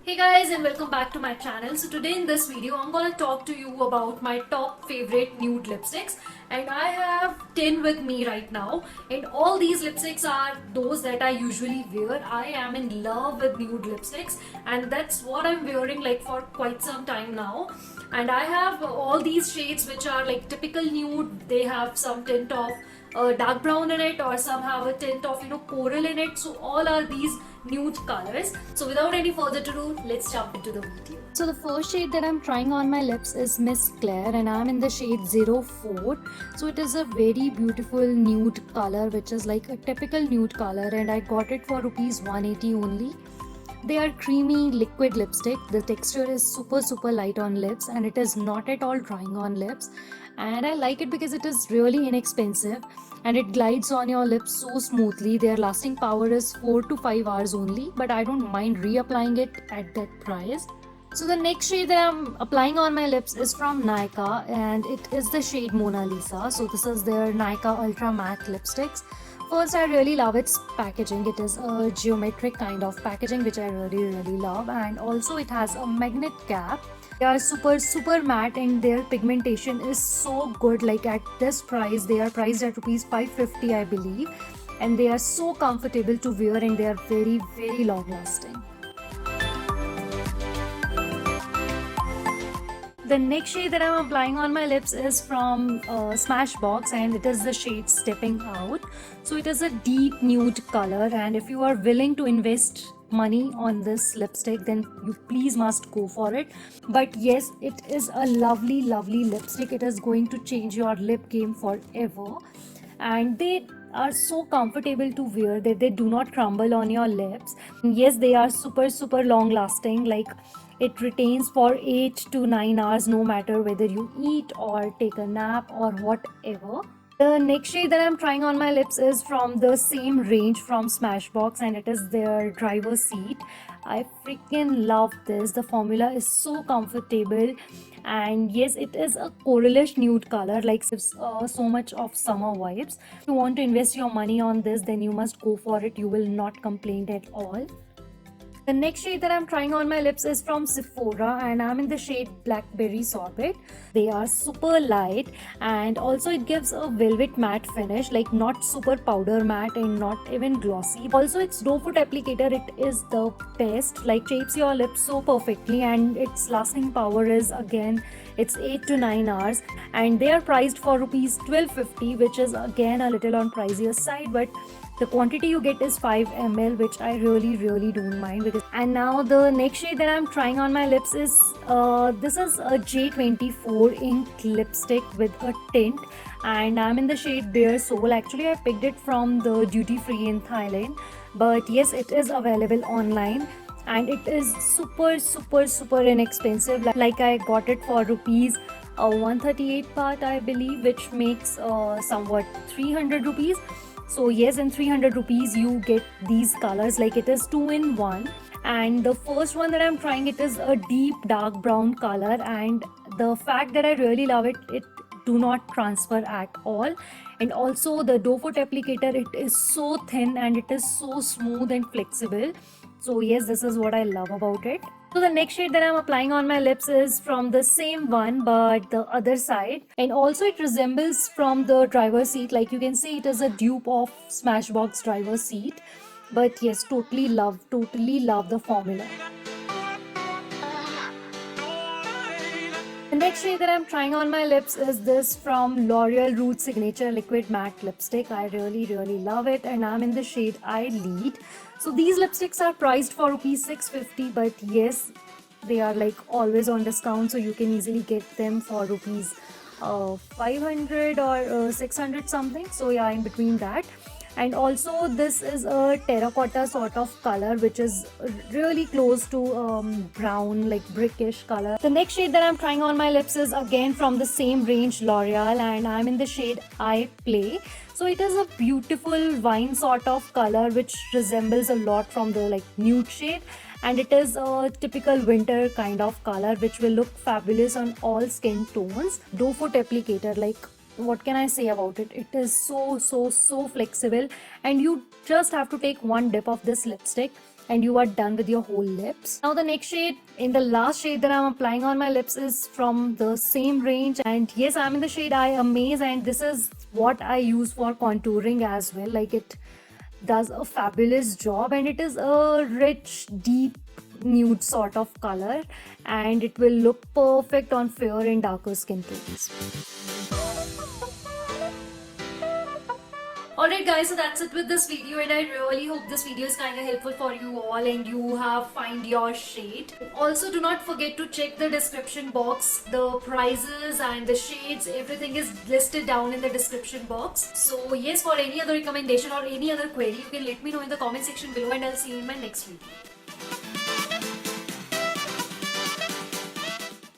Hey guys, and welcome back to my channel. So today in this video I'm gonna talk to you about my top favorite nude lipsticks, and I have 10 with me right now, and all these lipsticks are those that I usually wear. I am in love with nude lipsticks, and that's what I'm wearing like for quite some time now. And I have all these shades which are like typical nude. They have some tint of dark brown in it, or some have a tint of coral in it. So all are these nude colors. So without any further ado, let's jump into the video. So the first shade that I'm trying on my lips is Miss Claire, and I'm in the shade 04. So it is a very beautiful nude color, which is like a typical nude color, and I got it for rupees 180 only. They are creamy liquid lipstick. The texture is super light on lips, and it is not at all drying on lips. And I like it because it is really inexpensive and it glides on your lips so smoothly. Their lasting power is 4 to 5 hours only, but I don't mind reapplying it at that price. So the next shade that I'm applying on my lips is from Nykaa, and it is the shade Mona Lisa. So this is their Nykaa Ultra Matte lipsticks. First, I really love its packaging. It is a geometric kind of packaging which I really love, and also it has a magnet cap. They are super matte, and their pigmentation is so good. Like at this price, they are priced at rupees 550, I believe, and they are so comfortable to wear, and they are very long lasting. The next shade that I'm applying on my lips is from Smashbox, and it is the shade Stepping Out. So it is a deep nude color, and if you are willing to invest money on this lipstick, then you please must go for it. But yes, it is a lovely lipstick. It is going to change your lip game forever, and they are so comfortable to wear that they do not crumble on your lips. Yes, they are super long lasting. Like it retains for 8 to 9 hours, no matter whether you eat or take a nap or whatever. The next shade that I'm trying on my lips is from the same range from Smashbox, and it is their Driver's Seat. I freaking love this. The formula is so comfortable, and yes, it is a coralish nude color, like so much of summer vibes. If you want to invest your money on this, then you must go for it. You will not complain at all. The next shade that I'm trying on my lips is from Sephora, and I'm in the shade Blackberry Sorbet. They are super light, and also it gives a velvet matte finish, like not super powder matte and not even glossy. Also, its doe foot applicator, it is the best, like shapes your lips so perfectly, and its lasting power is again it's 8 to 9 hours, and they are priced for rupees 1250, which is again a little on pricier side, but the quantity you get is 5 ml, which I really don't mind. And now the next shade that I'm trying on my lips is this is a J24 ink lipstick with a tint, and I'm in the shade Bare Soul. Actually, I picked it from the duty free in Thailand, but yes, it is available online, and it is super inexpensive. Like I got it for rupees 138 baht, I believe, which makes somewhat 300 rupees. So yes, in 300 rupees you get these colors. Like it is 2 in 1, and the first one that I'm trying, it is a deep dark brown color, and the fact that I really love it, it do not transfer at all. And also the doe foot applicator, it is so thin and it is so smooth and flexible. So yes, this is what I love about it. So the next shade that I'm applying on my lips is from the same one, but the other side. And also it resembles from the Driver's Seat. Like you can see, it is a dupe of Smashbox Driver's Seat. But yes, totally love the formula. The next shade that I'm trying on my lips is this from L'Oreal Root Signature Liquid Matte Lipstick. I really love it, and I'm in the shade I Lead. So these lipsticks are priced for rupees 650, but yes, they are like always on discount, so you can easily get them for rupees 500 or 600 something. So yeah, in between that. And also this is a terracotta sort of color, which is really close to brown, like brickish color. The next shade that I'm trying on my lips is again from the same range, L'Oreal, and I'm in the shade I Play. So it is a beautiful wine sort of color, which resembles a lot from the like nude shade, and it is a typical winter kind of color, which will look fabulous on all skin tones. Doe foot applicator, like what can I say about it? It is so flexible, and you just have to take one dip of this lipstick and you are done with your whole lips. Now the next shade, in the last shade that I'm applying on my lips, is from the same range, and yes, I'm in the shade I Amaze, and this is what I use for contouring as well. Like, it does a fabulous job, and it is a rich, deep nude sort of color, and it will look perfect on fair and darker skin tones. Alright guys, so that's it with this video, and I really hope this video is kind of helpful for you all and you have find your shade. Also, do not forget to check the description box. The prices and the shades, everything is listed down in the description box. So yes, for any other recommendation or any other query, you can let me know in the comment section below, and I'll see you in my next video.